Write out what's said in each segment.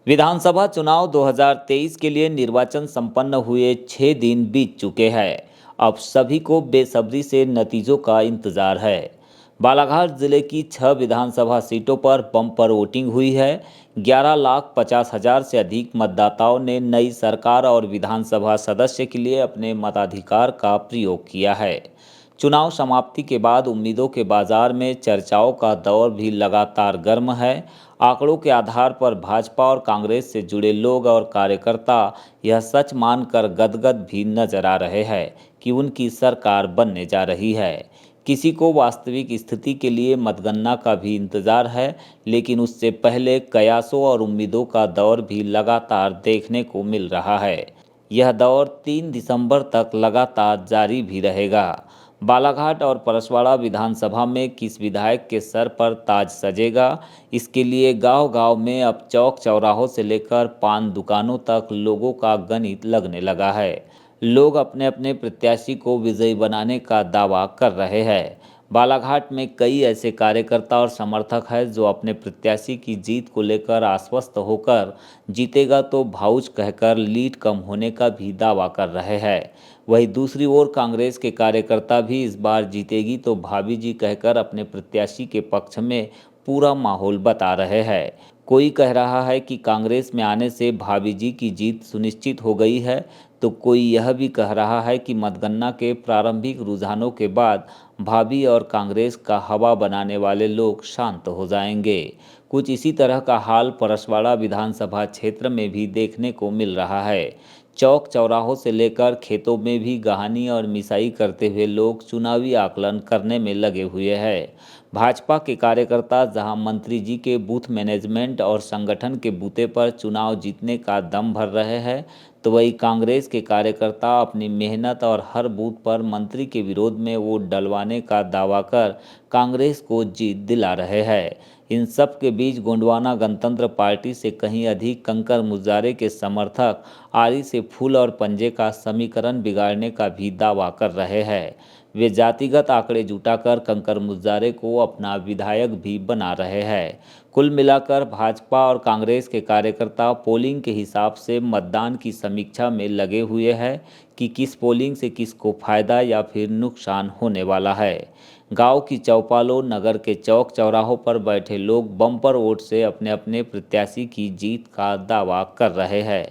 विधानसभा चुनाव 2023 के लिए निर्वाचन संपन्न हुए 6 दिन बीत चुके हैं। अब सभी को बेसब्री से नतीजों का इंतजार है। बालाघाट जिले की 6 विधानसभा सीटों पर बम्पर वोटिंग हुई है। 11,50,000 से अधिक मतदाताओं ने नई सरकार और विधानसभा सदस्य के लिए अपने मताधिकार का प्रयोग किया है। चुनाव समाप्ति के बाद उम्मीदों के बाजार में चर्चाओं का दौर भी लगातार गर्म है। आंकड़ों के आधार पर भाजपा और कांग्रेस से जुड़े लोग और कार्यकर्ता यह सच मानकर गदगद भी नजर आ रहे हैं कि उनकी सरकार बनने जा रही है। किसी को वास्तविक स्थिति के लिए मतगणना का भी इंतजार है, लेकिन उससे पहले कयासों और उम्मीदों का दौर भी लगातार देखने को मिल रहा है। यह दौर 3 दिसंबर तक लगातार जारी भी रहेगा। बालाघाट और परसवाड़ा विधानसभा में किस विधायक के सर पर ताज सजेगा, इसके लिए गांव-गांव में अब चौक चौराहों से लेकर पान दुकानों तक लोगों का गणित लगने लगा है। लोग अपने अपने प्रत्याशी को विजयी बनाने का दावा कर रहे हैं। बालाघाट में कई ऐसे कार्यकर्ता और समर्थक हैं जो अपने प्रत्याशी की जीत को लेकर आश्वस्त होकर जीतेगा तो भाऊच कहकर लीड कम होने का भी दावा कर रहे हैं। वहीं दूसरी ओर कांग्रेस के कार्यकर्ता भी इस बार जीतेगी तो भाभी जी कहकर अपने प्रत्याशी के पक्ष में पूरा माहौल बता रहे हैं। कोई कह रहा है कि कांग्रेस में आने से भाभी जी की जीत सुनिश्चित हो गई है, तो कोई यह भी कह रहा है कि मतगणना के प्रारंभिक रुझानों के बाद भाभी और कांग्रेस का हवा बनाने वाले लोग शांत हो जाएंगे। कुछ इसी तरह का हाल परसवाड़ा विधानसभा क्षेत्र में भी देखने को मिल रहा है। चौक चौराहों से लेकर खेतों में भी गहानी और मिसाई करते हुए लोग चुनावी आकलन करने में लगे हुए हैं। भाजपा के कार्यकर्ता जहां मंत्री जी के बूथ मैनेजमेंट और संगठन के बूते पर चुनाव जीतने का दम भर रहे हैं, तो वहीं कांग्रेस के कार्यकर्ता अपनी मेहनत और हर बूथ पर मंत्री के विरोध में वोट डलवाने का दावा कर कांग्रेस को जीत दिला रहे हैं। इन सब के बीच गोंडवाना गणतंत्र पार्टी से कहीं अधिक कंकर मुजारे के समर्थक आरी से फूल और पंजे का समीकरण बिगाड़ने का भी दावा कर रहे हैं। वे जातिगत आंकड़े जुटाकर कंकर मुजारे को अपना विधायक भी बना रहे हैं। कुल मिलाकर भाजपा और कांग्रेस के कार्यकर्ता पोलिंग के हिसाब से मतदान की समीक्षा में लगे हुए हैं कि किस पोलिंग से किसको फायदा या फिर नुकसान होने वाला है। गांव की चौपालों, नगर के चौक चौराहों पर बैठे लोग बम्पर वोट से अपने अपने प्रत्याशी की जीत का दावा कर रहे हैं।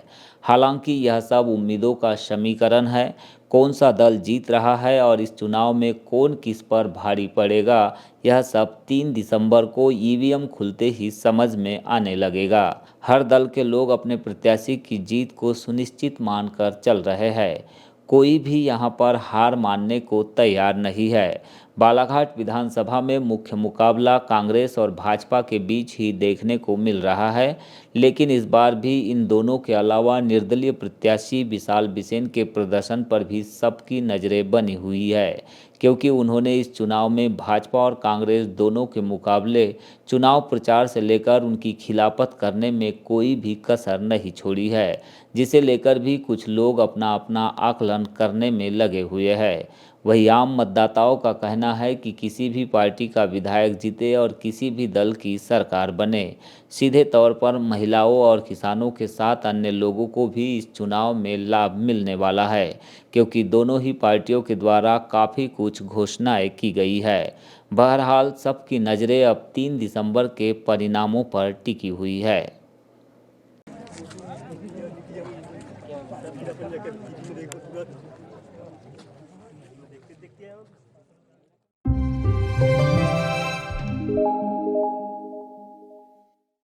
हालांकि यह सब उम्मीदों का समीकरण है। कौन सा दल जीत रहा है और इस चुनाव में कौन किस पर भारी पड़ेगा, यह सब 3 दिसंबर को ईवीएम खुलते ही समझ में आने लगेगा। हर दल के लोग अपने प्रत्याशी की जीत को सुनिश्चित मानकर चल रहे हैं। कोई भी यहां पर हार मानने को तैयार नहीं है। बालाघाट विधानसभा में मुख्य मुकाबला कांग्रेस और भाजपा के बीच ही देखने को मिल रहा है, लेकिन इस बार भी इन दोनों के अलावा निर्दलीय प्रत्याशी विशाल बिसेन के प्रदर्शन पर भी सबकी नज़रें बनी हुई है, क्योंकि उन्होंने इस चुनाव में भाजपा और कांग्रेस दोनों के मुकाबले चुनाव प्रचार से लेकर उनकी खिलाफत करने में कोई भी कसर नहीं छोड़ी है, जिसे लेकर भी कुछ लोग अपना अपना आकलन करने में लगे हुए हैं। वही आम मतदाताओं का कहना है कि किसी भी पार्टी का विधायक जीते और किसी भी दल की सरकार बने, सीधे तौर पर महिलाओं और किसानों के साथ अन्य लोगों को भी इस चुनाव में लाभ मिलने वाला है, क्योंकि दोनों ही पार्टियों के द्वारा काफ़ी कुछ घोषणाएं की गई है। बहरहाल सबकी नज़रें अब 3 दिसंबर के परिणामों पर टिकी हुई है। देखते देखते